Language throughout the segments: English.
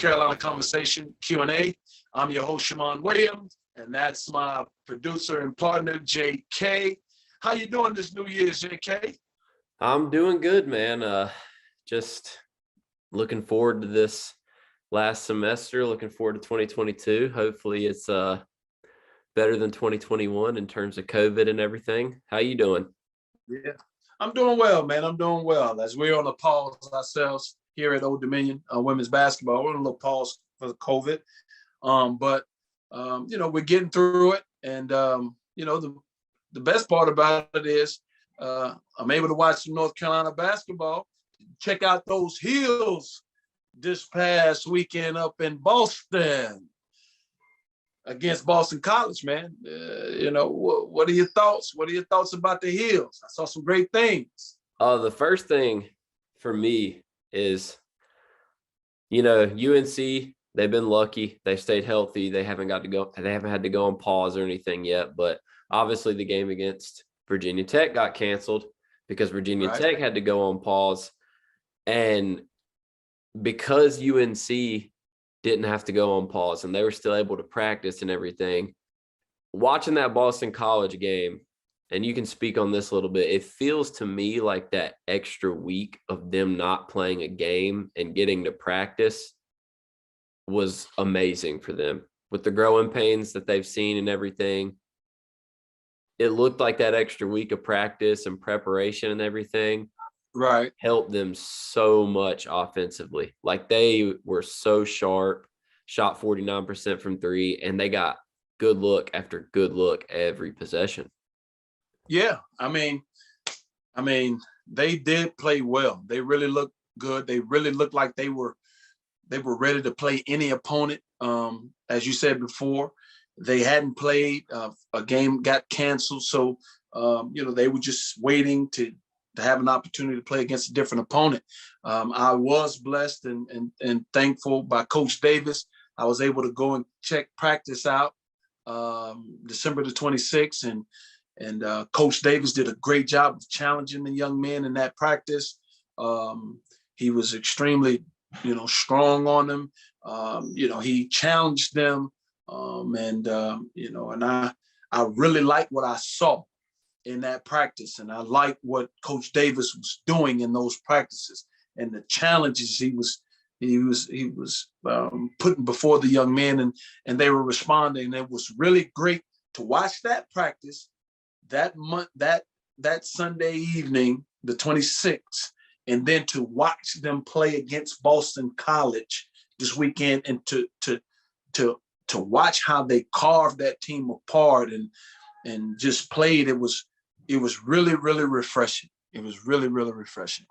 Carolina Conversation Q&A. I'm your host, Shammond Williams, and that's my producer and partner, JK. How you doing this New Year's, JK? I'm doing good, man. Just looking forward to this last semester, looking forward to 2022. Hopefully it's better than 2021 in terms of COVID and everything. How you doing? Yeah, I'm doing well, man. I'm doing well. As we're on a pause ourselves here at Old Dominion women's basketball, we're on a little pause for COVID. But we're getting through it. And, the best part about it is I'm able to watch some North Carolina basketball, check out those Heels this past weekend up in Boston against Boston College, man. What are your thoughts? What are your thoughts about the Heels? I saw some great things. The first thing for me is, UNC, they've been lucky. They've stayed healthy. They haven't had to go on pause or anything yet. But obviously the game against Virginia Tech got canceled because Virginia Tech had to go on pause. And because UNC didn't have to go on pause and they were still able to practice and everything, watching that Boston College game, and you can speak on this a little bit, it feels to me like that extra week of them not playing a game and getting to practice was amazing for them. With the growing pains that they've seen and everything, it looked like that extra week of practice and preparation and everything helped them so much offensively. Like, they were so sharp, shot 49% from three, and they got good look after good look every possession. Yeah, I mean, they did play well. They really looked good. They really looked like they were ready to play any opponent. As you said before, they hadn't played. A game got canceled, so they were just waiting to have an opportunity to play against a different opponent. I was blessed and thankful by Coach Davis. I was able to go and check practice out December the 26th, and Coach Davis did a great job of challenging the young men in that practice. He was extremely, strong on them. He challenged them, and I really liked what I saw in that practice, and I like what Coach Davis was doing in those practices and the challenges he was putting before the young men, and they were responding. And it was really great to watch that practice that Sunday evening, the 26th, and then to watch them play against Boston College this weekend, and to watch how they carved that team apart and just played. It was really, really refreshing. It was really, really refreshing.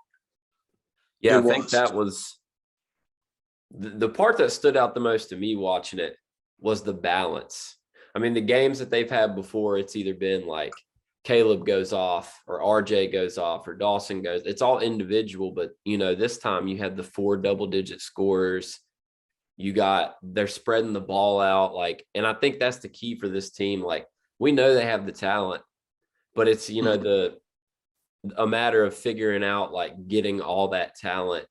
Yeah, I think that was the part that stood out the most to me watching it was the balance. I mean, the games that they've had before, it's either been like Caleb goes off or RJ goes off or Dawson goes. It's all individual, but, this time you had the 4 double-digit scorers. They're spreading the ball out, and I think that's the key for this team. Like, we know they have the talent, but it's, a matter of figuring out, getting all that talent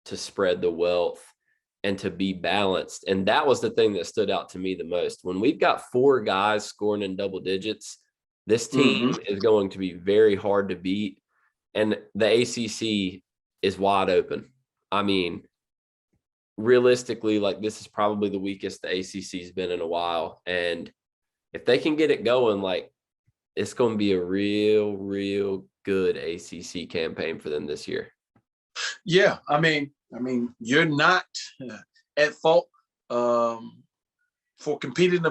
to spread the wealth and to be balanced. And that was the thing that stood out to me the most. When we've got 4 guys scoring in double digits, this team is going to be very hard to beat. And the ACC is wide open. I mean, realistically, this is probably the weakest the ACC's been in a while. And if they can get it going, it's going to be a real, real good ACC campaign for them this year. Yeah, I mean, you're not at fault for competing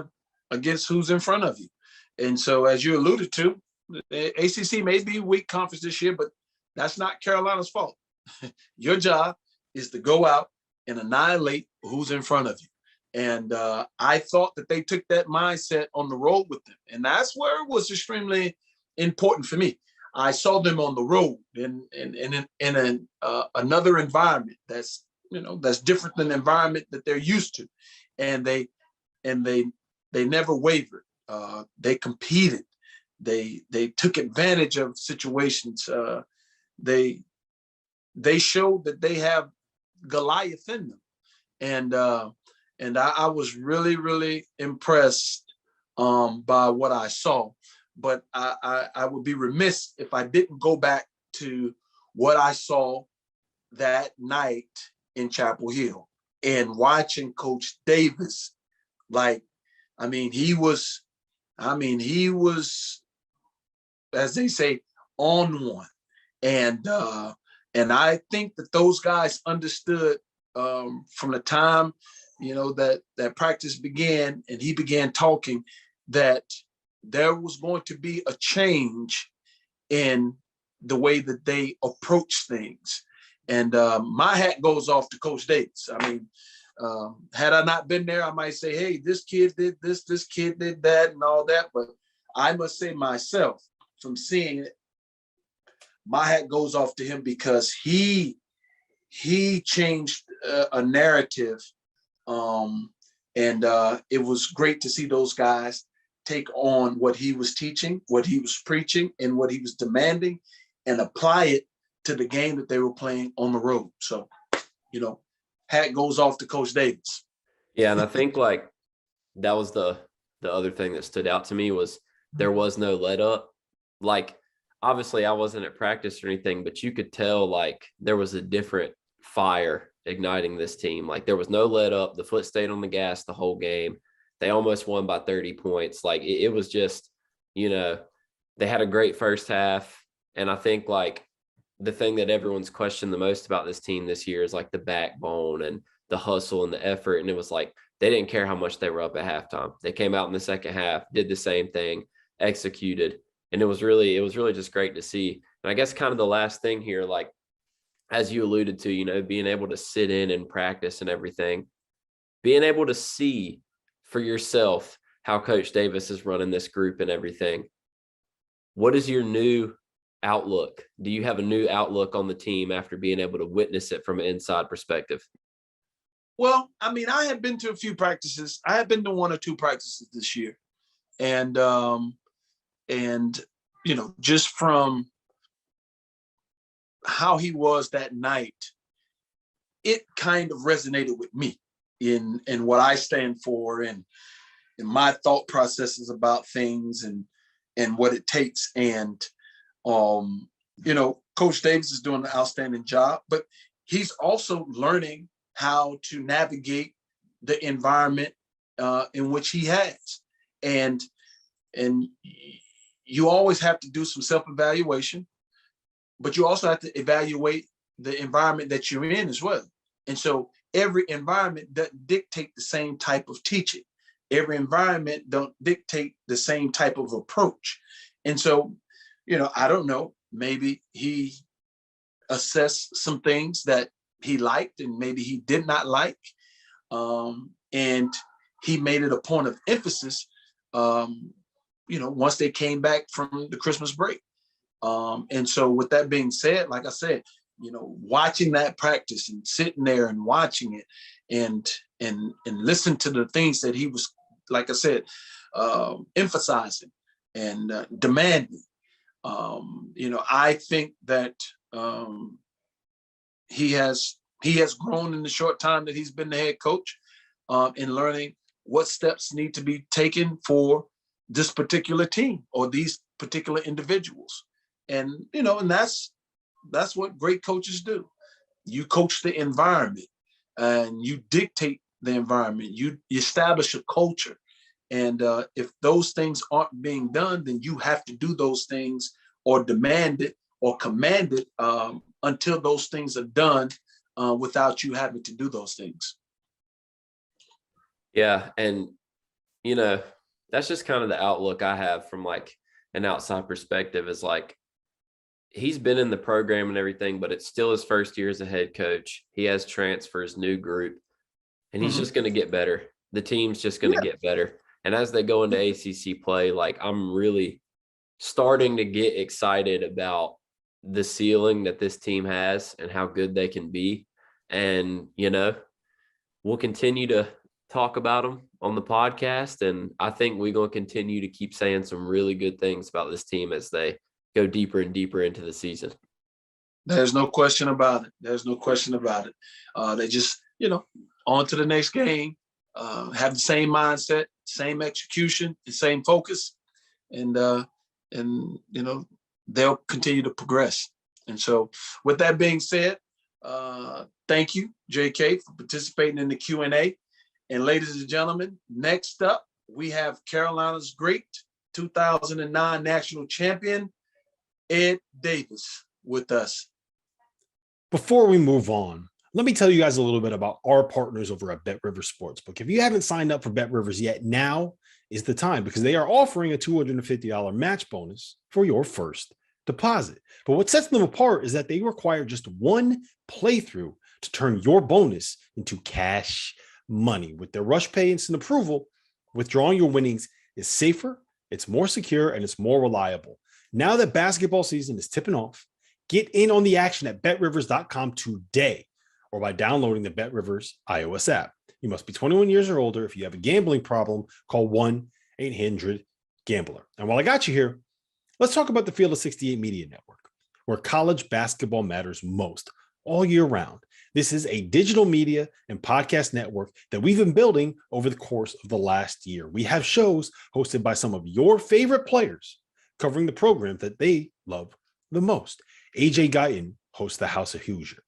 against who's in front of you. And so, as you alluded to, the ACC may be a weak conference this year, but that's not Carolina's fault. Your job is to go out and annihilate who's in front of you. And I thought that they took that mindset on the road with them. And that's where it was extremely important for me. I saw them on the road in another environment that's different than the environment that they're used to. And they never wavered. They competed. They took advantage of situations. They showed that they have Goliath in them. And I was really, really impressed by what I saw. But I would be remiss if I didn't go back to what I saw that night in Chapel Hill and watching Coach Davis. He was, as they say, on one. And I think that those guys understood from the time, that practice began and he began talking, that there was going to be a change in the way that they approach things. And my hat goes off to Coach Davis. Had I not been there, I might say, hey, this kid did this kid did that and all that. But I must say myself, from seeing it, my hat goes off to him, because he changed a narrative. It was great to see those guys take on what he was teaching, what he was preaching, and what he was demanding, and apply it to the game that they were playing on the road. So, hat goes off to Coach Davis. Yeah, and I think that was the other thing that stood out to me, was there was no let up. Obviously I wasn't at practice or anything, but you could tell there was a different fire igniting this team. There was no let up. The foot stayed on the gas the whole game. They almost won by 30 points. It was just, they had a great first half. And I think the thing that everyone's questioned the most about this team this year is the backbone and the hustle and the effort. And it was they didn't care how much they were up at halftime. They came out in the second half, did the same thing, executed. And it was really just great to see. And I guess kind of the last thing here, as you alluded to, being able to sit in and practice and everything, being able to see for yourself how Coach Davis is running this group and everything. What is your new outlook? Do you have a new outlook on the team after being able to witness it from an inside perspective? Well, I have been to a few practices. I have been to one or two practices this year. And just from how he was that night, it kind of resonated with me in what I stand for and in my thought processes about things and what it takes. And, Coach Davis is doing an outstanding job, but he's also learning how to navigate the environment in which he has. And you always have to do some self-evaluation, but you also have to evaluate the environment that you're in as well. And so every environment doesn't dictate the same type of teaching. Every environment don't dictate the same type of approach. And so, I don't know, maybe he assessed some things that he liked and maybe he did not like. And he made it a point of emphasis, once they came back from the Christmas break. And so with that being said, like I said, watching that practice and sitting there and watching it and listen to the things that he was, like I said, emphasizing and demanding. I think that he has grown in the short time that he's been the head coach in learning what steps need to be taken for this particular team or these particular individuals. And, and that's what great coaches do. You coach the environment and you dictate the environment. You establish a culture. And if those things aren't being done, then you have to do those things or demand it or command it until those things are done without you having to do those things. Yeah. And, that's just kind of the outlook I have from an outside perspective is he's been in the program and everything, but it's still his first year as a head coach. He has transfers, new group, and he's just going to get better. The team's just going to get better. And as they go into ACC play, I'm really starting to get excited about the ceiling that this team has and how good they can be. And, we'll continue to talk about them on the podcast. And I think we're going to continue to keep saying some really good things about this team as they go deeper and deeper into the season. There's no question about it. They just, on to the next game, have the same mindset, same execution, the same focus, and they'll continue to progress. And so with that being said, thank you, JK, for participating in the Q&A. And ladies and gentlemen, next up, we have Carolina's great 2009 national champion, Ed Davis, with us. Before we move on, let me tell you guys a little bit about our partners over at BetRivers Sportsbook. If you haven't signed up for BetRivers yet, now is the time, because they are offering a $250 match bonus for your first deposit. But what sets them apart is that they require just one playthrough to turn your bonus into cash money. With their Rush Pay instant approval, withdrawing your winnings is safer, it's more secure, and it's more reliable. Now that basketball season is tipping off, get in on the action at betrivers.com today or by downloading the BetRivers iOS app. You must be 21 years or older. If you have a gambling problem, call 1-800-GAMBLER. And while I got you here, let's talk about the Field of 68 Media Network, where college basketball matters most all year round. This is a digital media and podcast network that we've been building over the course of the last year. We have shows hosted by some of your favorite players covering the program that they love the most. AJ Guyton hosts the House of Hoosier.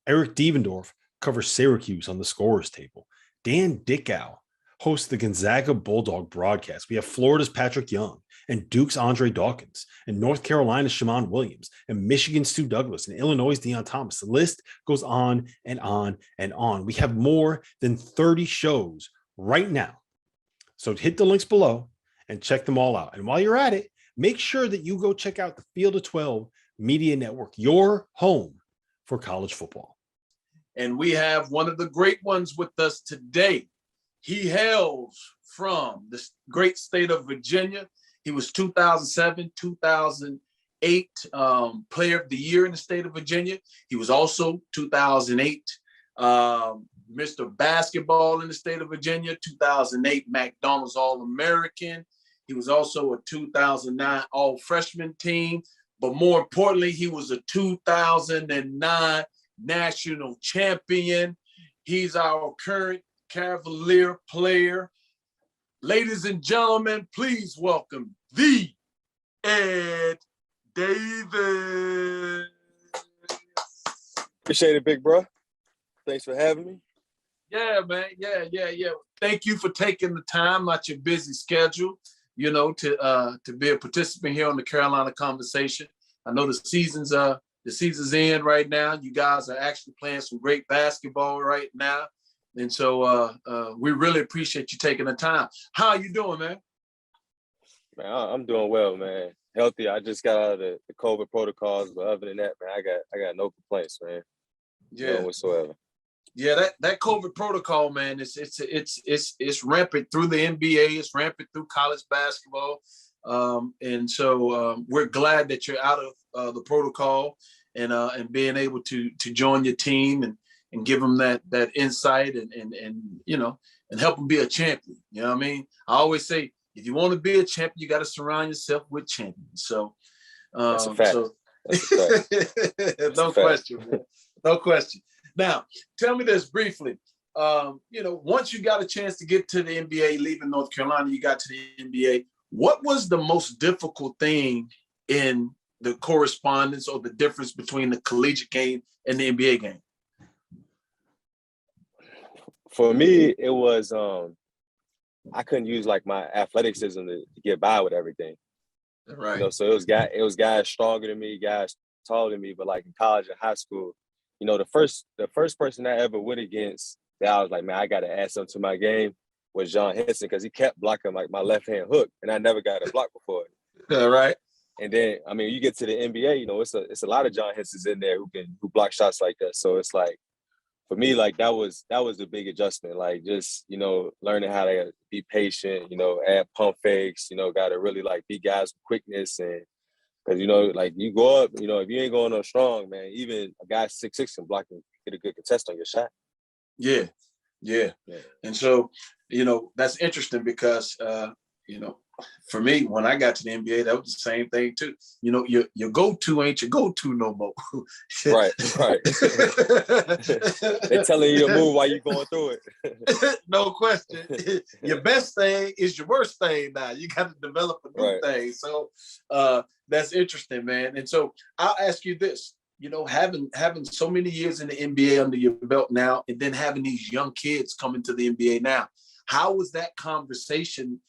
Eric Devendorf covers Syracuse on the scorer's table. Dan Dickow hosts the Gonzaga Bulldog broadcast. We have Florida's Patrick Young and Duke's Andre Dawkins and North Carolina's Shammond Williams and Michigan's Stu Douglas and Illinois' Deion Thomas. The list goes on and on and on. We have more than 30 shows right now. So hit the links below and check them all out. And while you're at it, make sure that you go check out the Field of 12 Media Network, your home for college football. And we have one of the great ones with us today. He hails from the great state of Virginia. He was 2007, 2008 Player of the Year in the state of Virginia. He was also 2008 Mr. Basketball in the state of Virginia, 2008 McDonald's All-American. He was also a 2009 All-Freshman team. But more importantly, he was a 2009 national champion. He's our current Cavalier player. Ladies and gentlemen, please welcome the Ed Davis. Appreciate it, big bro. Thanks for having me. Yeah, man. Yeah. Thank you for taking the time out your busy schedule, to be a participant here on the Carolina Conversation. I know the season's end right now. You guys are actually playing some great basketball right now. And so we really appreciate you taking the time. How are you doing, man? Man, I'm doing well, man. Healthy. I just got out of the COVID protocols, but other than that, man, I got no complaints, man. Yeah. None whatsoever. Yeah, that COVID protocol, man, it's rampant through the NBA, it's rampant through college basketball. And so we're glad that you're out of the protocol and being able to join your team and give them that insight and help them be a champion. You know what I mean? I always say, if you want to be a champion, you got to surround yourself with champions. So that's a fact. That's a fact. No question, man. No question. Now, tell me this briefly. Once you got a chance to get to the NBA, leaving North Carolina, you got to the NBA. What was the most difficult thing in the correspondence or the difference between the collegiate game and the NBA game? For me, it was I couldn't use like my athleticism to get by with everything. Right. So it was guys stronger than me, guys taller than me, but like in college and high school, the first person I ever went against that I was like, man, I got to add something to my game was John Henson, because he kept blocking like my left hand hook, and I never got a block before. Yeah, right. And then, you get to the NBA, it's a lot of John Hensons in there who block shots like that. So it's like, for me, like that was a big adjustment. Like just learning how to be patient, add pump fakes, got to really like be guys with quickness, and because like you go up, if you ain't going on strong, man, even a guy 6'6" can block and get a good contest on your shot. Yeah. And so, that's interesting because, for me, when I got to the NBA, that was the same thing too. You know, your go-to ain't your go-to no more. Right. They're telling you to move while you're going through it. No question. Your best thing is your worst thing now. You got to develop a new thing. So that's interesting, man. And so I'll ask you this. You know, having so many years in the NBA under your belt now, and then having these young kids coming to the NBA now, how was that conversation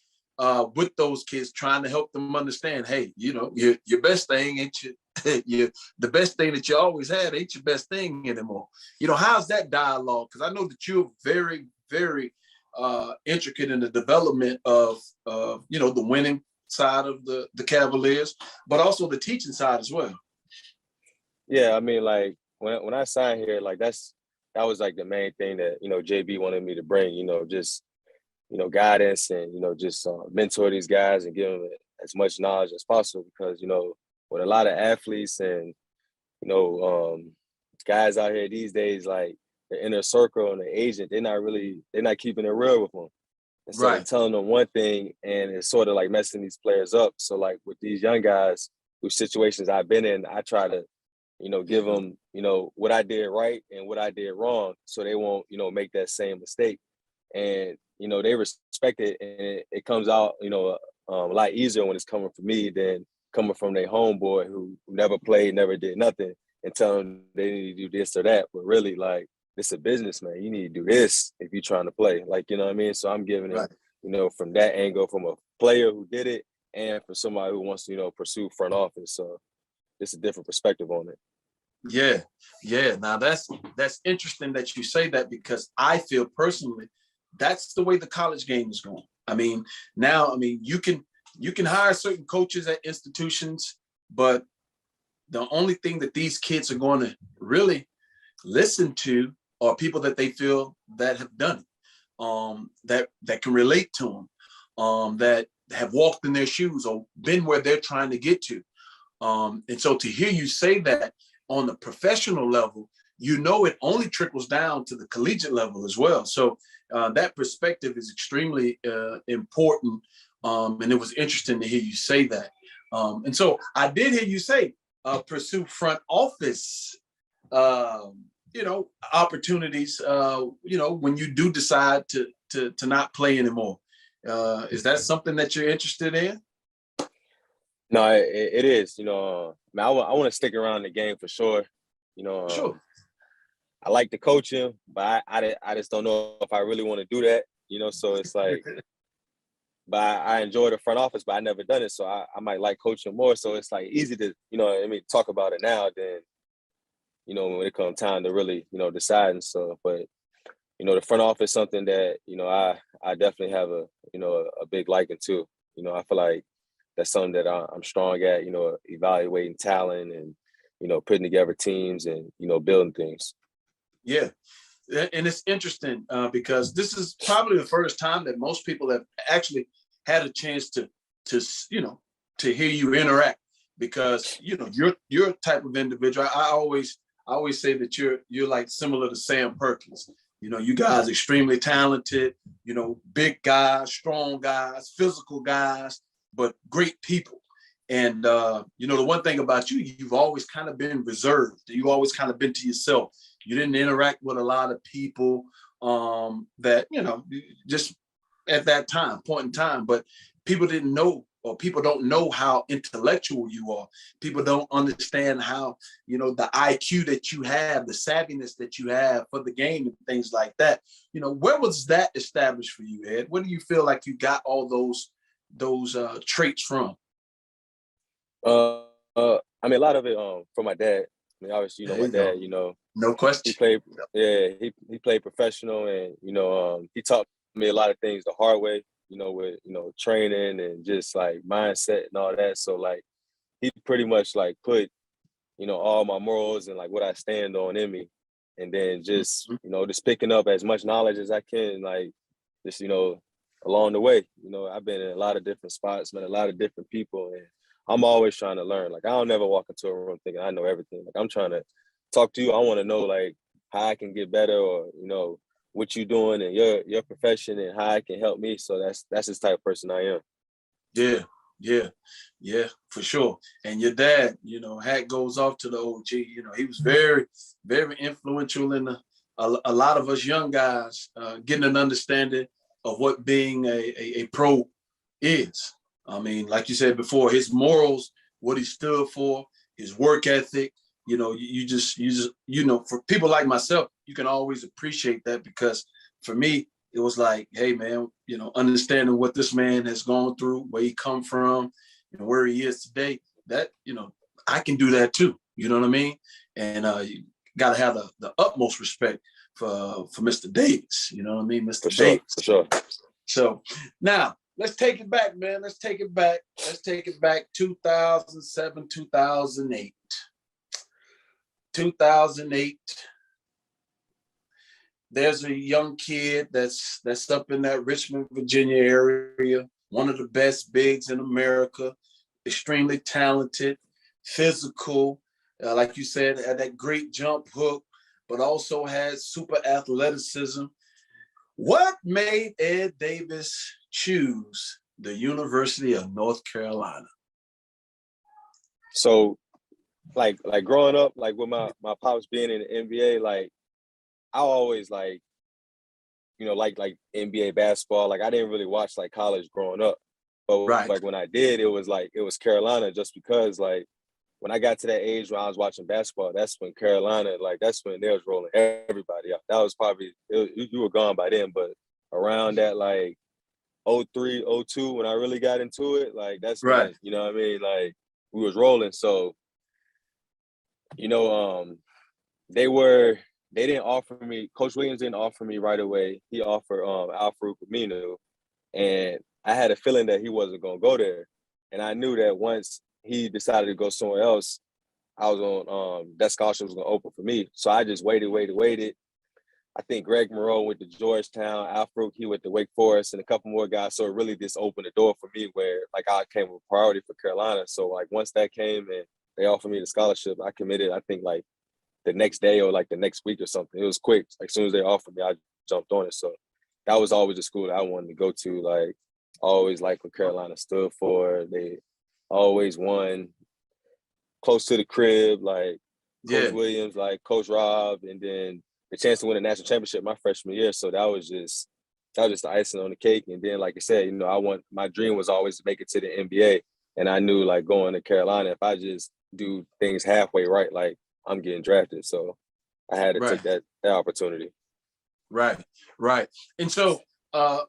with those kids, trying to help them understand, hey, you know, your best thing ain't the best thing that you always had ain't your best thing anymore. You know, how's that dialogue? Because I know that you're very, very intricate in the development of you know, the winning side of the Cavaliers, but also the teaching side as well. Yeah, I mean, like when I signed here, like that was like the main thing that, you know, JB wanted me to bring, you know, just, you know, guidance and, you know, just mentor these guys and give them as much knowledge as possible. Because, you know, with a lot of athletes and, you know, guys out here these days, like the inner circle and the agent, they're not keeping it real with them. And so they're telling them one thing and it's sort of like messing these players up. So like with these young guys, whose situations I've been in, I try to, you know, give them, you know, what I did right and what I did wrong, so they won't, you know, make that same mistake. And, you know, they respect it, and it comes out, you know, a lot easier when it's coming from me than coming from their homeboy who never played, never did nothing, and tell them they need to do this or that. But really, like, it's a business, man. You need to do this if you're trying to play. Like, you know what I mean? So I'm giving it, you know, from that angle, from a player who did it and for somebody who wants to, you know, pursue front office. So it's a different perspective on it. Yeah. Now that's interesting that you say that, because I feel personally that's the way the college game is going. I mean, now, I mean, you can hire certain coaches at institutions, but the only thing that these kids are going to really listen to are people that they feel that have done it, that can relate to them, that have walked in their shoes or been where they're trying to get to. And so to hear you say that on the professional level, you know, it only trickles down to the collegiate level as well. So that perspective is extremely important. And it was interesting to hear you say that. And so I did hear you say pursue front office, you know, opportunities, you know, when you do decide to not play anymore. Is that something that you're interested in? No, it is. You know, I want to stick around the game for sure. You know, sure. I like the coaching, but I just don't know if I really want to do that. You know, so it's like, but I enjoy the front office, but I never done it, so I might like coaching more. So it's like easy to, you know, I mean, talk about it now than, you know, when it comes time to really, you know, decide. And so, but you know, the front office is something that, you know, I definitely have a, you know, a big liking to. You know, I feel like that's something that I'm strong at, you know, evaluating talent and, you know, putting together teams and, you know, building things. Yeah. And it's interesting because this is probably the first time that most people have actually had a chance to you know, to hear you interact, because, you know, you're a type of individual. I always say that you're like similar to Sam Perkins. You know, you guys extremely talented, you know, big guys, strong guys, physical guys, but great people. And, you know, the one thing about you, you've always kind of been reserved. You always kind of been to yourself. You didn't interact with a lot of people that, you know, just at that point in time, but people didn't know, or people don't know how intellectual you are. People don't understand how, you know, the IQ that you have, the savviness that you have for the game and things like that. You know, where was that established for you, Ed? Where do you feel like you got all those traits from? I mean, a lot of it from my dad. I mean, obviously, you know, my dad, you know, no question. He played professional, and, you know, he taught me a lot of things the hard way, you know, with, you know, training and just like mindset and all that. So like, he pretty much like put, you know, all my morals and like what I stand on in me. And then just, you know, just picking up as much knowledge as I can, like just, you know, along the way. You know, I've been in a lot of different spots, met a lot of different people, and I'm always trying to learn. Like, I don't never walk into a room thinking I know everything. Like, I'm trying to talk to you. I want to know, like, how I can get better, or, you know, what you're doing and your profession and how it can help me. So that's the type of person I am. Yeah, for sure. And your dad, hat goes off to the OG. He was very, very influential in a lot of us young guys getting an understanding of what being a pro is. I mean, like you said before, his morals, what he stood for, his work ethic. You just for people like myself, you can always appreciate that, because for me, it was like, hey man, understanding what this man has gone through, where he come from, and where he is today, that, I can do that too. You know what I mean? And you got to have the utmost respect for Mr. Davis. You know what I mean? Mr. Davis. For sure. So now let's take it back, man. Let's take it back. 2007, 2008. 2008. There's a young kid that's up in that Richmond, Virginia area, one of the best bigs in America, extremely talented, physical, like you said, had that great jump hook, but also had super athleticism. What made Ed Davis choose the University of North Carolina? So, like growing up, like with my pops being in the NBA, like I always like NBA basketball. Like I didn't really watch like college growing up, but right. Like when I did, it was Carolina, just because like when I got to that age when I was watching basketball, that's when Carolina, like that's when they was rolling everybody out. That was probably, you were gone by then, but around that like 03, 02, when I really got into it, like that's right. when, you know what I mean? Like we was rolling. So, they didn't offer me, Coach Williams didn't offer me right away. He offered Al-Farouq Aminu, and I had a feeling that he wasn't going to go there. And I knew that once he decided to go somewhere else, I was on that scholarship was going to open for me. So I just waited. I think Greg Monroe went to Georgetown, Al-Farouq, he went to Wake Forest, and a couple more guys. So it really just opened the door for me where like I came with priority for Carolina. So like once that came and they offered me the scholarship, I committed, I think like the next day or like the next week or something. It was quick. Like as soon as they offered me, I jumped on it. So that was always the school that I wanted to go to. Like always like what Carolina stood for. They always won, close to the crib, like Coach Williams, like Coach Rob, and then the chance to win a national championship my freshman year. So that was just the icing on the cake. And then, like I said, my dream was always to make it to the NBA. And I knew like going to Carolina, if I just do things halfway right, like I'm getting drafted. So I had to take that opportunity. Right. And so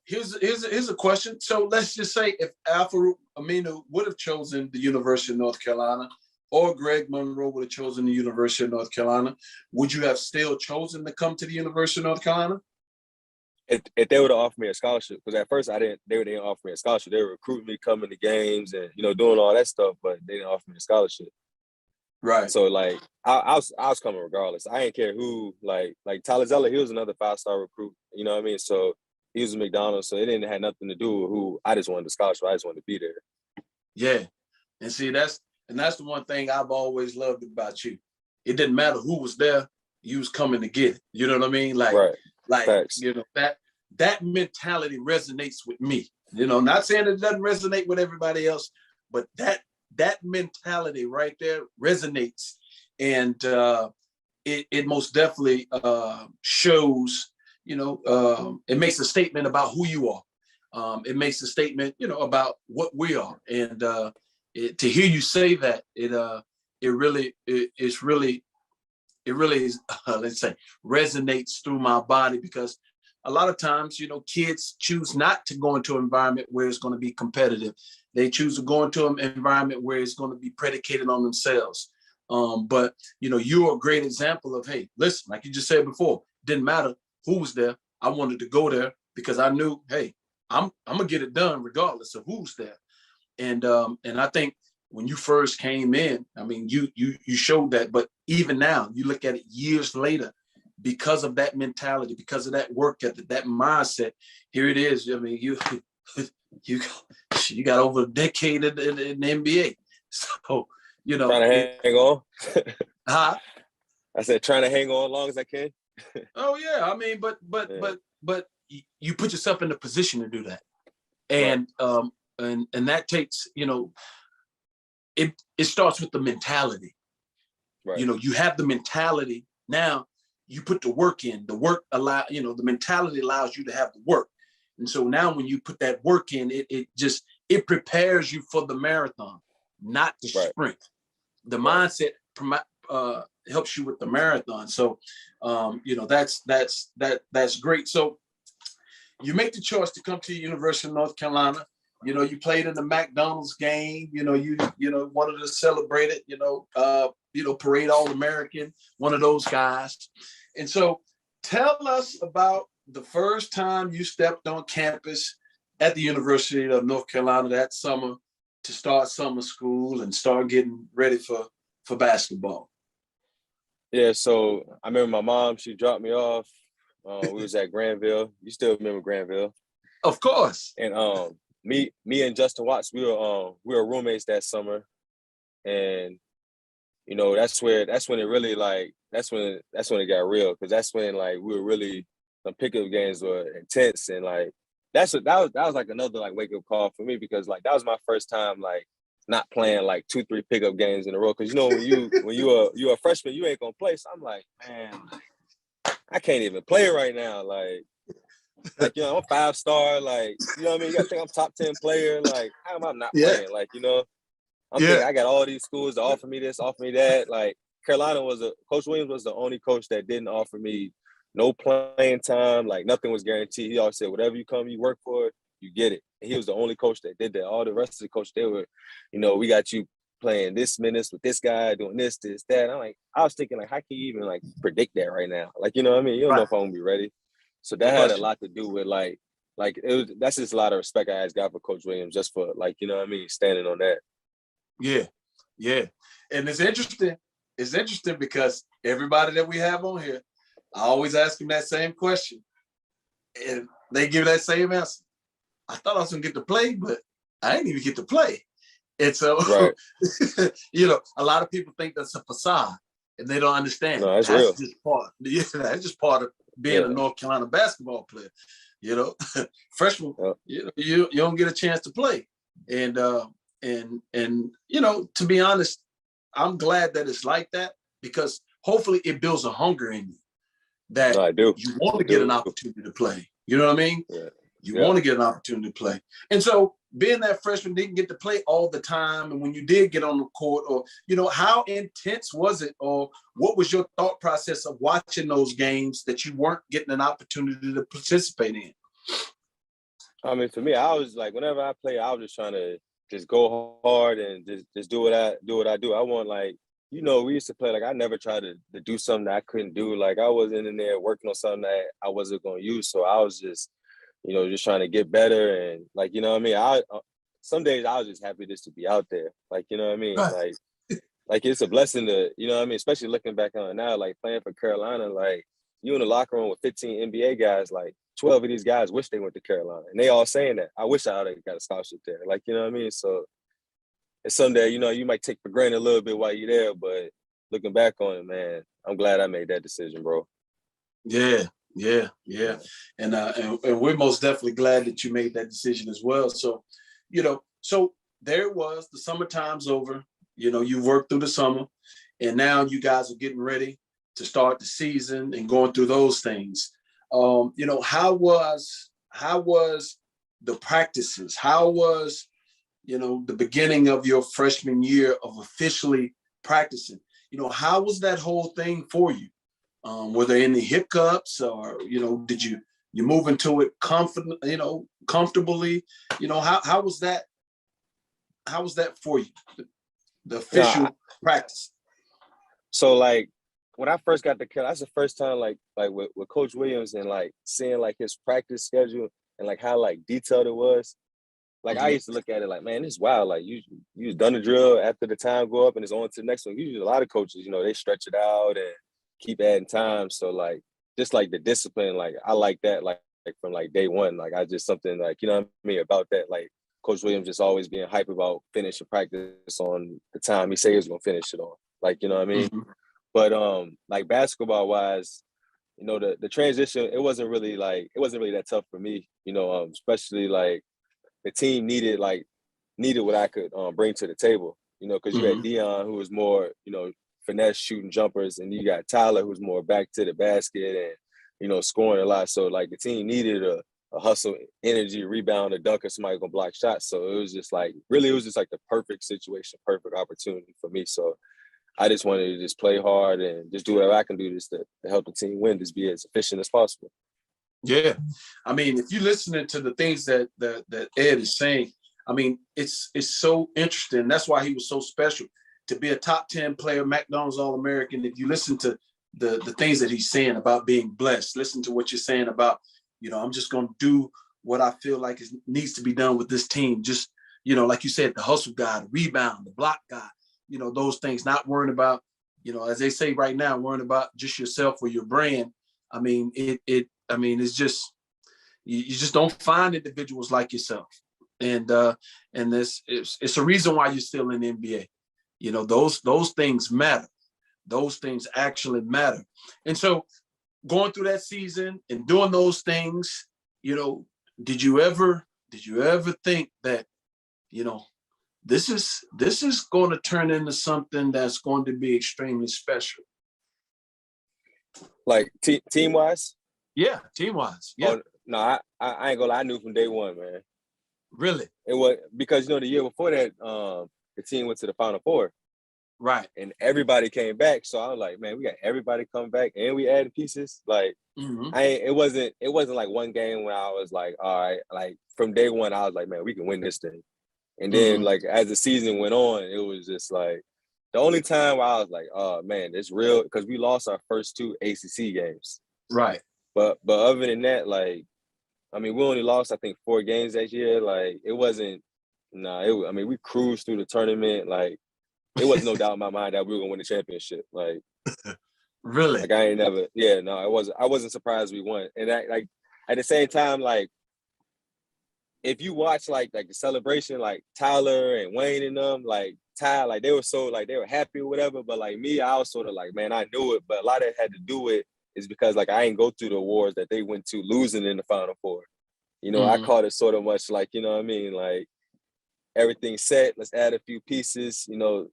here's a question. So let's just say if Al-Farouq Aminu would have chosen the University of North Carolina, or Greg Monroe would have chosen the University of North Carolina, would you have still chosen to come to the University of North Carolina? If they would have offered me a scholarship, because at first they didn't offer me a scholarship. They were recruiting me, coming to games and, doing all that stuff, but they didn't offer me a scholarship. Right. So like I was coming regardless. I didn't care who, like Tyler Zeller, he was another 5-star recruit. You know what I mean? So he was a McDonald's, so it didn't have nothing to do with who. I just wanted the scholarship. I just wanted to be there. Yeah. And see, that's the one thing I've always loved about you. It didn't matter who was there, you was coming to get it. You know what I mean? Like, right. Like, Facts. That mentality resonates with me. Not saying it doesn't resonate with everybody else, but that mentality right there resonates. And it most definitely shows, it makes a statement about who you are. It makes a statement, about what we are. And to hear you say that, it really let's say resonates through my body, because a lot of times, kids choose not to go into an environment where it's going to be competitive. They choose to go into an environment where it's going to be predicated on themselves. But you're a great example of, hey, listen, like you just said before, didn't matter who was there. I wanted to go there because I knew, hey, I'm gonna get it done regardless of who's there. And I think when you first came in, I mean, you showed that. But even now, you look at it years later, because of that mentality, because of that work ethic, that mindset, here it is. I mean, you got over a decade in the NBA. So, trying to hang on. Huh? I said, trying to hang on as long as I can. Oh yeah. I mean, but you put yourself in the position to do that. And and that takes, it starts with the mentality. Right. You have the mentality. Now you put the work in. The work the mentality allows you to have the work. And so now when you put that work in, it prepares you for the marathon, not the sprint. The mindset helps you with the marathon. So, that's great. So you make the choice to come to the University of North Carolina. You played in the McDonald's game. You wanted to celebrate it. Parade All-American, one of those guys. And so, tell us about the first time you stepped on campus at the University of North Carolina that summer to start summer school and start getting ready for basketball. Yeah, so I remember my mom, she dropped me off. We was at Granville. You still remember Granville? Of course. And me and Justin Watts, we were roommates that summer. And that's when it really that's when it got real, because that's when we were really, the pickup games were intense, and that was like another wake up call for me, because that was my first time not playing 2-3 pickup games in a row, because when you're a freshman, you ain't gonna play. So I'm like, man, I can't even play right now. I'm a 5-star. You know what I mean? You gotta think I'm top 10 player. How am I not playing? I'm thinking I got all these schools to offer me this, offer me that. Carolina Coach Williams was the only coach that didn't offer me no playing time. Nothing was guaranteed. He always said, whatever you work for, you get it. And he was the only coach that did that. All the rest of the coaches, they were, we got you playing this minutes with this guy, doing this, that. I was thinking, how can you even predict that right now? You know what I mean? You don't know if I'm gonna be ready. So that had a lot to do with that's just a lot of respect I got for Coach Williams, just for you know what I mean, standing on that. Yeah. And it's interesting. It's interesting because everybody that we have on here, I always ask them that same question, and they give that same answer. I thought I was gonna get to play, but I ain't even get to play. And so, right. A lot of people think that's a facade, and they don't understand. No, that's real. That's just part of being a North Carolina basketball player. Freshman, you don't get a chance to play, and to be honest, I'm glad that it's like that, because hopefully it builds a hunger in you that you want to get an opportunity to play. You know what I mean? Yeah. You want to get an opportunity to play. And so being that freshman didn't get to play all the time, and when you did get on the court, or, how intense was it, or what was your thought process of watching those games that you weren't getting an opportunity to participate in? I mean, for me, I was whenever I play, I was just trying to just go hard and just do what I do. I want we used to play, I never tried to do something that I couldn't do. I wasn't in there working on something that I wasn't going to use. So I was just, just trying to get better. And you know what I mean? Some days I was just happy just to be out there. You know what I mean? Right. It's a blessing to, you know what I mean? Especially looking back on it now, playing for Carolina, you in the locker room with 15 NBA guys, 12 of these guys wish they went to Carolina. And they all saying that. I wish I would have got a scholarship there. You know what I mean? So it's something that, you might take for granted a little bit while you're there, but looking back on it, man, I'm glad I made that decision, bro. Yeah. And we're most definitely glad that you made that decision as well. So, so there it was, the summertime's over, you worked through the summer, and now you guys are getting ready to start the season and going through those things. How was the practices? How was, the beginning of your freshman year of officially practicing? How was that whole thing for you? Were there any hiccups, or, did you move into it comfortably? How was that? How was that for you? The official practice. So when I first got to Carolina, that's the first time with Coach Williams, and seeing his practice schedule and how detailed it was. I used to look at it man, this is wild. You done the drill, after the time go up and it's on to the next one. Usually a lot of coaches, they stretch it out and keep adding time. So just the discipline, I like that, from day one. I just something you know what I mean about that. Coach Williams just always being hype about finishing practice on the time he said he was gonna finish it on. You know what I mean? Mm-hmm. But basketball wise, the transition, it wasn't really that tough for me, especially the team needed what I could bring to the table. You know, because you had Dion, who was more, you know, finesse shooting jumpers, and you got Tyler, who's more back to the basket and, you know, scoring a lot. So like the team needed a hustle, energy, rebound, a dunker, somebody gonna block shots. So it was just like the perfect situation, perfect opportunity for me. So I just wanted to just play hard and just do whatever I can do just to help the team win, just be as efficient as possible. Yeah. I mean, if you're listening to the things that Ed is saying, I mean, it's so interesting. That's why he was so special to be a top 10 player, McDonald's All-American. If you listen to the things that he's saying about being blessed, listen to what you're saying about, you know, I'm just going to do what I feel like needs to be done with this team. Just, you know, like you said, the hustle guy, the rebound, the block guy, you know, those things, not worrying about, you know, as they say right now, worrying about just yourself or your brand. I mean, it's just, you just don't find individuals like yourself. And this it's a reason why you're still in the NBA. You know, those things matter. Those things actually matter. And so going through that season and doing those things, you know, did you ever think that, you know, this is going to turn into something that's going to be extremely special? Like team wise? Yeah, team wise. Yeah. Oh, no, I ain't gonna lie, I knew from day one, man. Really? It was because, you know, the year before that, the team went to the Final Four. Right. And everybody came back. So I was like, man, we got everybody come back and we added pieces. Like it wasn't like one game when I was like, all right, like from day one, I was like, man, we can win this thing. And then like as the season went on, it was just like the only time where I was like, oh man, it's real, because we lost our first 2 ACC games. Right. But other than that, like, I mean, we only lost, I think, 4 games that year. Like, it wasn't, I mean, we cruised through the tournament. Like, it was no doubt in my mind that we were going to win the championship. Like, really? Like, I ain't never, I wasn't surprised we won. And like, at the same time, like, if you watch, like the celebration, like, Tyler and Wayne and them, like, Ty, like, they were so, like, they were happy or whatever. But, like, me, I was sort of like, man, I knew it. But a lot of it had to do with is because, like, I ain't go through the wars that they went to losing in the Final Four. You know, I caught it sort of much like, you know what I mean? Like, everything's set. Let's add a few pieces, you know,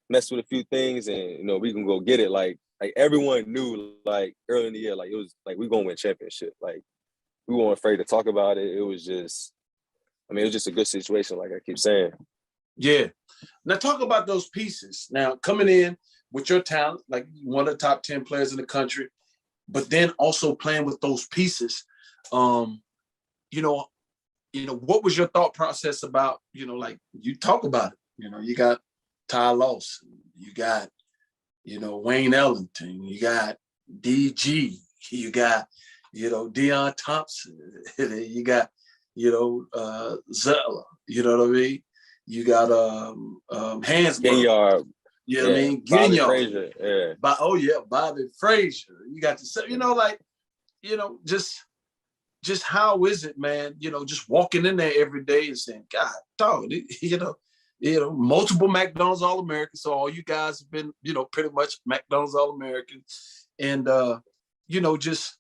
mess with a few things, and, you know, we can go get it. Like everyone knew, like, early in the year, like, it was like, we're going to win championship. Like, we weren't afraid to talk about it. It was just, I mean, it was just a good situation, like I keep saying. Yeah. Now talk about those pieces. Now coming in with your talent, like one of the top 10 players in the country, but then also playing with those pieces. You know, what was your thought process about, you know, like you talk about it, you know, you got Ty Lawson, you got, you know, Wayne Ellington, you got DG, you got, you know, Deion Thompson, you got, you know, Zeller, you know what I mean? You got Hansbrough. You know what I mean? Bobby Frazier, yeah. Bobby Frazier. You got to, you know, like, you know, just how is it, man? You know, just walking in there every day and saying, God, dog, you know, multiple McDonald's All-Americans. So all you guys have been, you know, pretty much McDonald's All-Americans. And, you know, just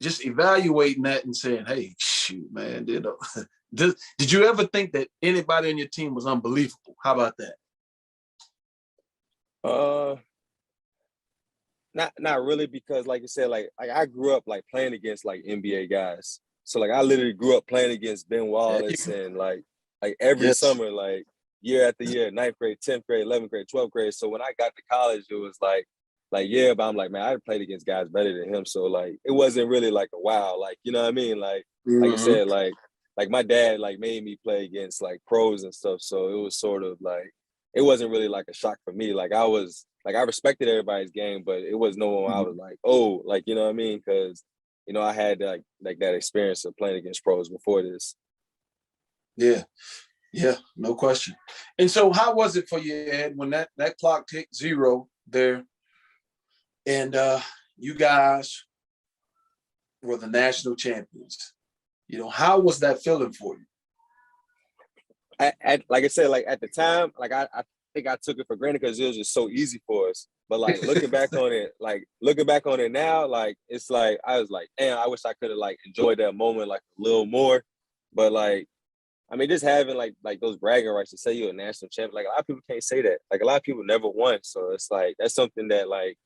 evaluating that and saying, hey, shoot, man, you know, did you ever think that anybody on your team was unbelievable? How about that? Not really, because like you said, like I grew up like playing against like NBA guys. So like I literally grew up playing against Ben Wallace and like every summer, like year after year, 9th grade, 10th grade, 11th grade, 12th grade. So when I got to college, it was like, yeah, but I'm like, man, I played against guys better than him. So like, it wasn't really like a wow, like, you know what I mean? Like I said, like my dad like made me play against like pros and stuff. So it was sort of like, it wasn't really like a shock for me. Like I respected everybody's game, but it was no one I was like, oh, like, you know what I mean? Because, you know, I had like that experience of playing against pros before this. Yeah, no question. And so how was it for you, Ed, when that clock ticked 0 there and you guys were the national champions? You know, how was that feeling for you? Like I said, like at the time, like I think I took it for granted because it was just so easy for us. But like looking back on it now, like it's like I was like, damn, I wish I could have like enjoyed that moment like a little more. But like I mean, just having like those bragging rights to say you're a national champion, like a lot of people can't say that. Like a lot of people never won. So it's like, that's something that like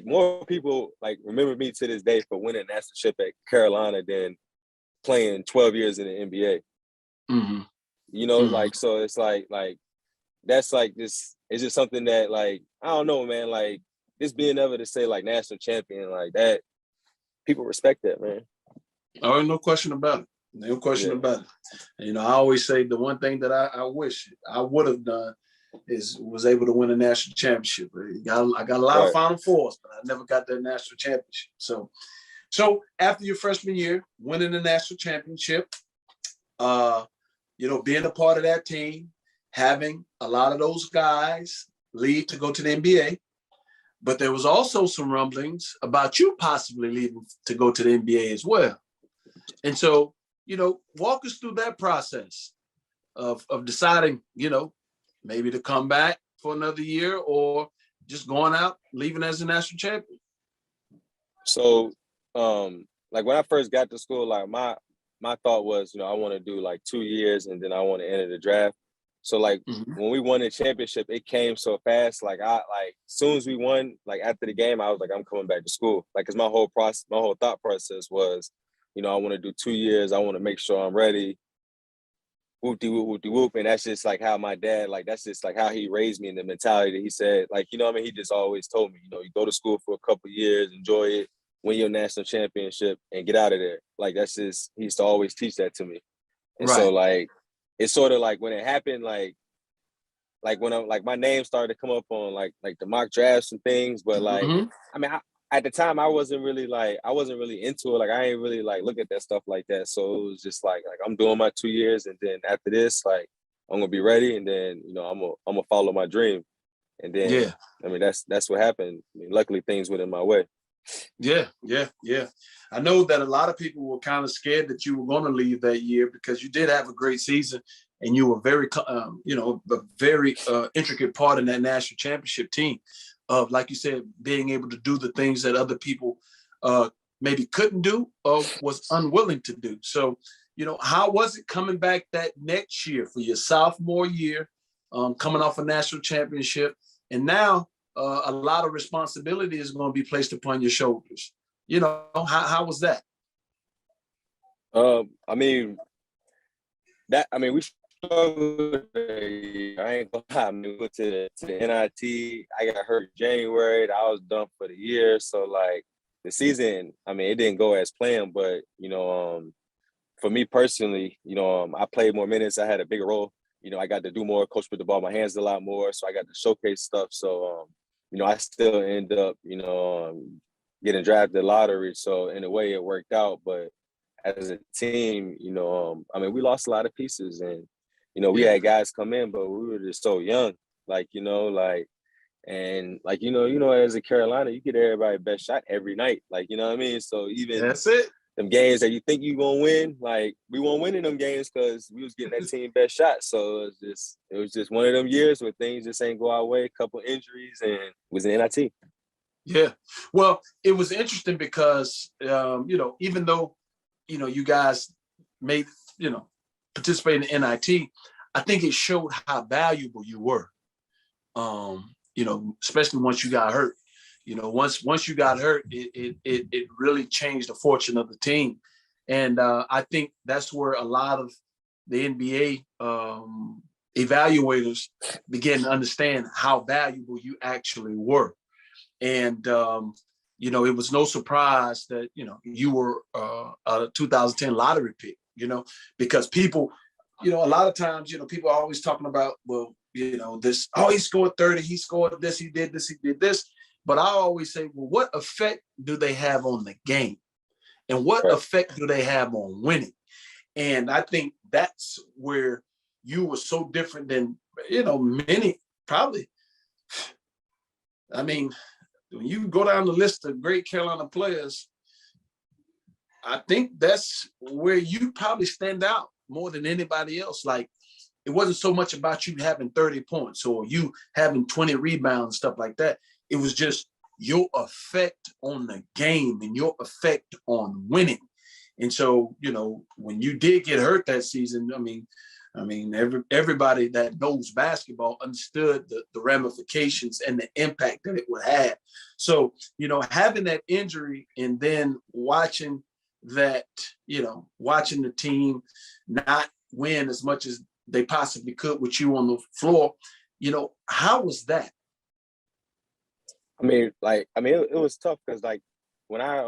more people like remember me to this day for winning a national championship at Carolina than playing 12 years in the NBA. Mm-hmm. You know, like, so it's like that's like this, it's just something that like, I don't know, man, like just being able to say like national champion like that, people respect that, man. Oh, no question about it. No question about it. You know, I always say the one thing that I wish I would have done was able to win a national championship. I got a lot of Final Fours, but I never got that national championship. So after your freshman year, winning the national championship, you know, being a part of that team, having a lot of those guys leave to go to the NBA, but there was also some rumblings about you possibly leaving to go to the NBA as well. And so, you know, walk us through that process of deciding, you know, maybe to come back for another year or just going out, leaving as a national champion. So, like when I first got to school, like my thought was, you know, I want to do like 2 years and then I want to enter the draft. So like when we won the championship, it came so fast. Like as soon as we won, like after the game, I was like, I'm coming back to school. Like, cause my whole thought process was, you know, I want to do 2 years. I want to make sure I'm ready. Whoop-de-whoop, whoop-de-whoop. And that's just like how my dad, like, that's just like how he raised me in the mentality that he said, like, you know what I mean? He just always told me, you know, you go to school for a couple of years, enjoy it, win your national championship and get out of there. Like, that's just, he used to always teach that to me. And so like, it's sort of like when it happened, like when I'm like, my name started to come up on like the mock drafts and things, but like, I mean, at the time I wasn't really into it. Like, I ain't really like look at that stuff like that. So it was just like I'm doing my 2 years. And then after this, like, I'm going to be ready. And then, you know, I'm going to follow my dream. And then, I mean, that's what happened. I mean, luckily things went in my way. Yeah. I know that a lot of people were kind of scared that you were going to leave that year because you did have a great season and you were very, you know, a very intricate part in that national championship team of, like you said, being able to do the things that other people maybe couldn't do or was unwilling to do. So, you know, how was it coming back that next year for your sophomore year, coming off a national championship, and now a lot of responsibility is going to be placed upon your shoulders. You know, how was that? I mean, we struggled. I ain't gonna lie. I mean, we went to the NIT. I got hurt in January. I was done for the year. So like the season, I mean, it didn't go as planned. But you know, for me personally, you know, I played more minutes. I had a bigger role. You know, I got to do more. Coach put the ball in my hands a lot more. So I got to showcase stuff. So you know, I still end up, you know, getting drafted lottery. So in a way it worked out, but as a team, you know, I mean, we lost a lot of pieces and, you know, we had guys come in, but we were just so young, like, you know, like, and like, you know, as a Carolina, you get everybody best shot every night. Like, you know what I mean? So even that's it. Them games that you think you gonna win, like we won't win in them games because we was getting that team best shot. So it was just one of them years where things just ain't go our way. A couple injuries and it was an NIT. Yeah, well, it was interesting because you know, even though you know you guys made participate in NIT, I think it showed how valuable you were. You know, especially once you got hurt. You know, once you got hurt, it really changed the fortune of the team. And I think that's where a lot of the NBA evaluators began to understand how valuable you actually were. And, you know, it was no surprise that, you know, you were a 2010 lottery pick, you know, because people, you know, a lot of times, you know, people are always talking about, well, you know, this, oh, he scored 30, he scored this, he did this, he did this. But I always say, well, what effect do they have on the game? And what effect do they have on winning? And I think that's where you were so different than, you know, many probably. I mean, when you go down the list of great Carolina players, I think that's where you probably stand out more than anybody else. Like, it wasn't so much about you having 30 points or you having 20 rebounds and stuff like that. It was just your effect on the game and your effect on winning. And so, when you did get hurt that season, everybody that knows basketball understood the ramifications and the impact that it would have. So, having that injury and then watching that, watching the team not win as much as they possibly could with you on the floor, how was that? It was tough because like when I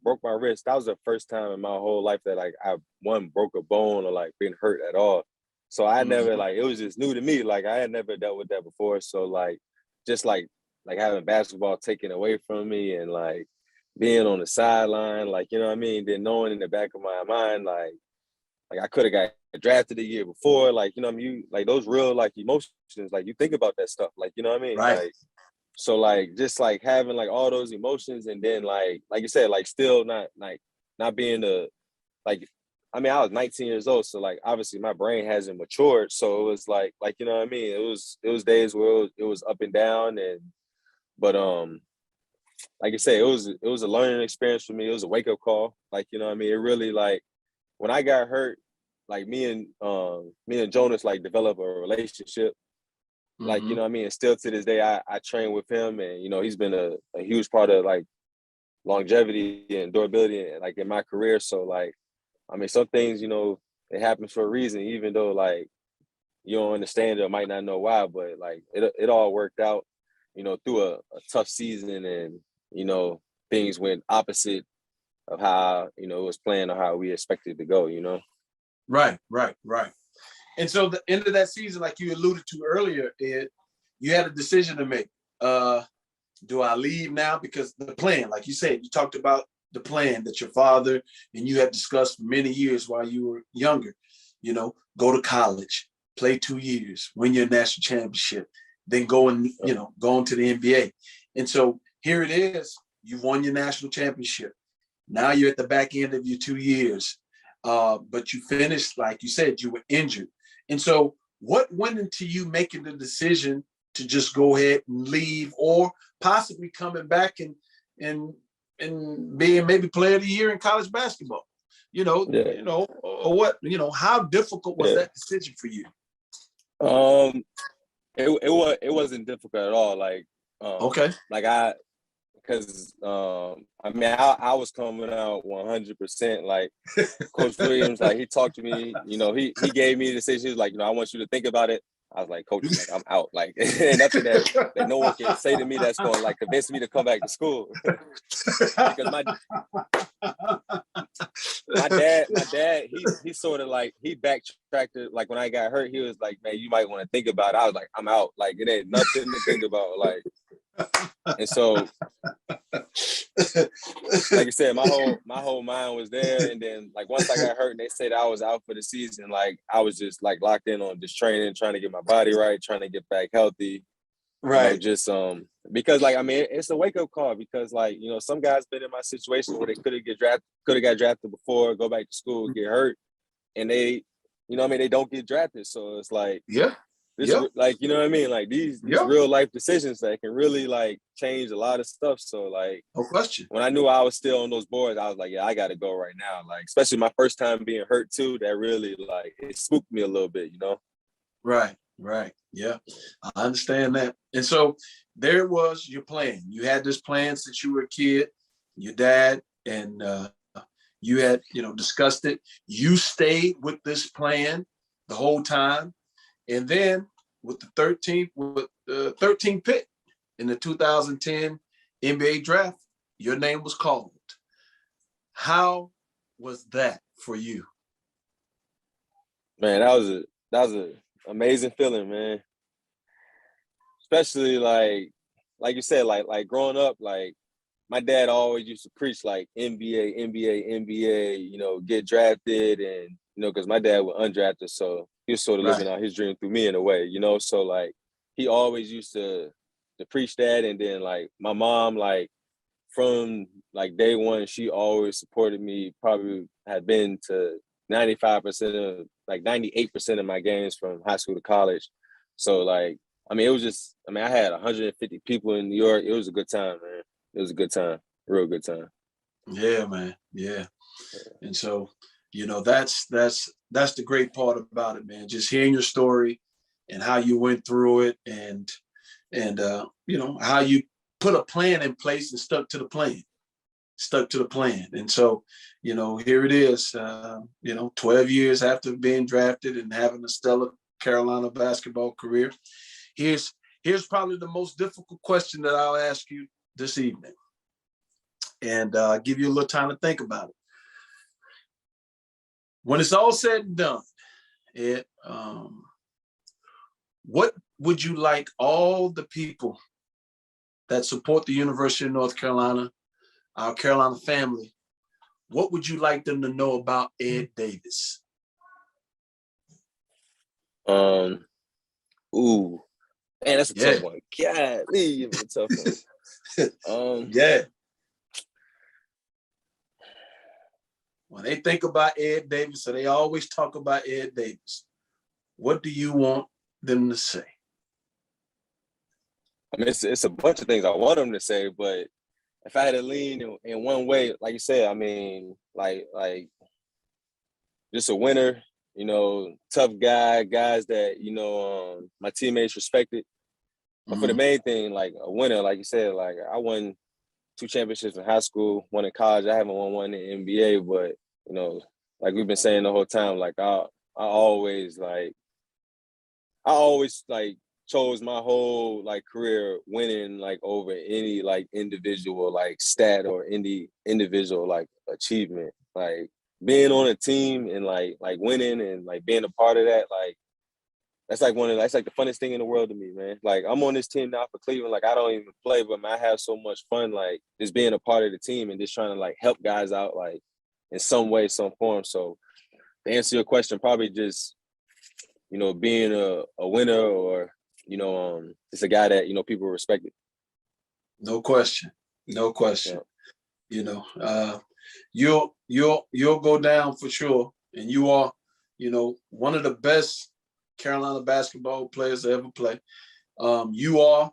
broke my wrist, that was the first time in my whole life that like I broke a bone or like been hurt at all. So I never it was just new to me. Like I had never dealt with that before. So like just like having basketball taken away from me and like being on the sideline, like then knowing in the back of my mind like I could have got drafted the year before, like you like those real like emotions, like you think about that stuff, like Right. Like, so like just like having like all those emotions and then like you said, like still not being I was 19 years old, so like obviously my brain hasn't matured. So it was like it was days where it was up and down but like I said, it was a learning experience for me. It was a wake-up call. Like, it really like when I got hurt, like me and Jonas like developed a relationship. Like, and still to this day, I train with him and, he's been a huge part of like longevity and durability and like in my career. So like, some things, it happens for a reason, even though like you don't understand it or might not know why, but like it all worked out, through a tough season and, things went opposite of how, it was planned or how we expected to go, Right. And so the end of that season, like you alluded to earlier, Ed, you had a decision to make. Do I leave now? Because the plan, like you said, you talked about the plan that your father and you had discussed for many years while you were younger, go to college, play 2 years, win your national championship, then go and, go into the NBA. And so here it is, you won your national championship. Now you're at the back end of your 2 years. But you finished, like you said, you were injured. And so what went into you making the decision to just go ahead and leave or possibly coming back and being maybe player of the year in college basketball? Or what, how difficult was that decision for you? It wasn't difficult at all. Like, okay. Like because I was coming out 100%. Like Coach Williams, like he talked to me, he gave me the decision. He was like, I want you to think about it. I was like, Coach, like, I'm out. Like nothing that no one can say to me that's going to like convince me to come back to school. Because my dad, he sort of like he backtracked it. Like when I got hurt, he was like, man, you might want to think about it. I was like, I'm out. Like it ain't nothing to think about. Like. And so, like I said, my whole mind was there. And then, like once I got hurt and they said I was out for the season, like I was just like locked in on just training, trying to get my body right, trying to get back healthy. Right. Just because like it's a wake up call because like some guys been in my situation where they could have got drafted before, go back to school, get hurt, and they, they don't get drafted. So it's like This like like these real life decisions that can really like change a lot of stuff. So like no question. When I knew I was still on those boards, I was like, yeah, I gotta go right now. Like especially my first time being hurt too, that really like it spooked me a little bit, Right. Yeah. I understand that. And so there was your plan. You had this plan since you were a kid, your dad, and you had, discussed it. You stayed with this plan the whole time. And then with the 13th pick in the 2010 NBA draft, your name was called. How was that for you? Man, that was a amazing feeling, man. Especially like you said, like growing up, like my dad always used to preach like NBA, get drafted and because my dad was undrafted, so he was sort of living out his dream through me in a way, So like he always used to preach that, and then like my mom, like from like day one, she always supported me. Probably had been to 95% of like 98% of my games from high school to college. So like it was just I had 150 people in New York. It was a good time, man. It was a good time, real good time. Yeah, man. Yeah. And so, that's the great part about it, man. Just hearing your story and how you went through it, and how you put a plan in place and stuck to the plan. And so, here it is, 12 years after being drafted and having a stellar Carolina basketball career. Here's probably the most difficult question that I'll ask you this evening, and give you a little time to think about it. When it's all said and done, what would you like all the people that support the University of North Carolina, our Carolina family, what would you like them to know about Ed Davis? Man, that's a tough one. Golly, it's a tough one. When they think about Ed Davis, so they always talk about Ed Davis, what do you want them to say? I mean, it's a bunch of things I want them to say, but if I had to lean in one way, like you said, I mean, like just a winner, tough guys that, my teammates respected. But for the main thing, like a winner, like you said, like I won 2 championships in high school, 1 in college. I haven't won one in the NBA, but, like we've been saying the whole time, like I always chose my whole career winning over any individual stat or any individual achievement. Being on a team and winning and being a part of that, that's the funnest thing in the world to me, man. I'm on this team now for Cleveland. I don't even play, but man, I have so much fun just being a part of the team and just trying to help guys out in some way, some form. So to answer your question, probably just being a winner or it's a guy that people respect it. No question. Yeah. You'll go down for sure, and you are one of the best Carolina basketball players to ever play. You are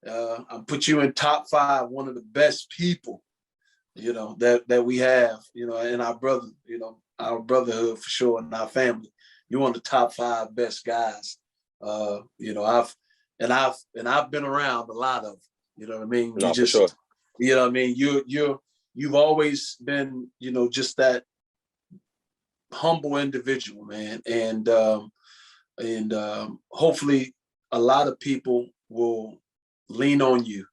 I put you in top 5, one of the best people that we have, and our brother, our brotherhood for sure, and our family. You're one of the top 5 best guys. I've been around a lot of, what I mean? No, for sure. What I mean? You've always been, just that humble individual, man. And hopefully a lot of people will lean on you.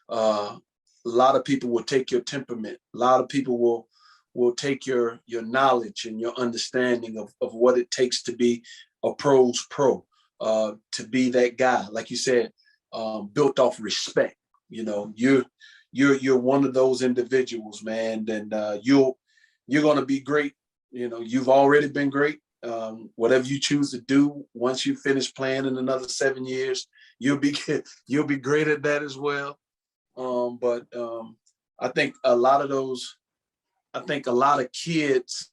A lot of people will take your temperament. A lot of people will take your knowledge and your understanding of what it takes to be a pro's pro. To be that guy, like you said, built off respect. You're one of those individuals, man, and you're going to be great. You've already been great. Whatever you choose to do, once you finish playing in another 7 years, you'll be great at that as well. But I think a lot of kids,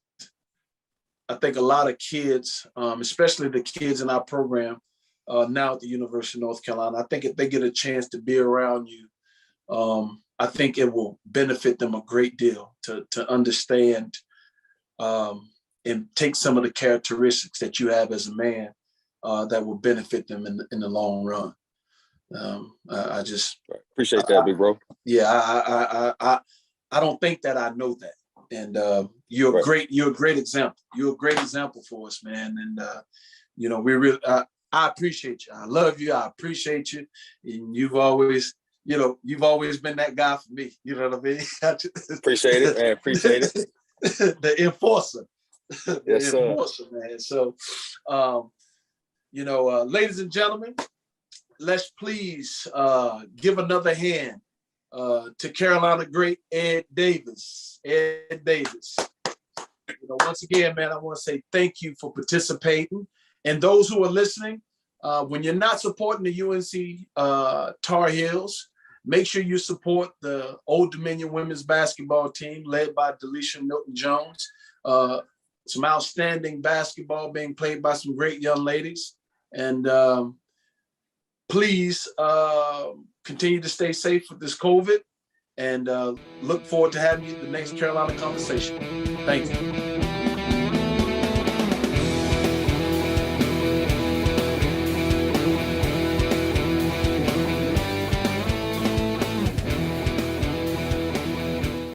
especially the kids in our program now at the University of North Carolina, I think if they get a chance to be around you, I think it will benefit them a great deal to understand and take some of the characteristics that you have as a man that will benefit them in the long run. I just appreciate that, big bro. Yeah, I don't think that I know that. And you're right. great. You're a great example. You're a great example for us, man. And we really, I appreciate you. I love you. I appreciate you. And you've always been that guy for me. You know what I mean? Appreciate it, man. Appreciate it. The enforcer. Yes, sir. Enforcer, man. So, ladies and gentlemen, let's please give another hand to Carolina great Ed Davis. Ed Davis. Once again, man, I want to say thank you for participating. And those who are listening, when you're not supporting the UNC Tar Heels, make sure you support the Old Dominion women's basketball team led by Delisha Milton-Jones. Some outstanding basketball being played by some great young ladies. And please continue to stay safe with this COVID, and look forward to having you at the next Carolina Conversation. Thank you.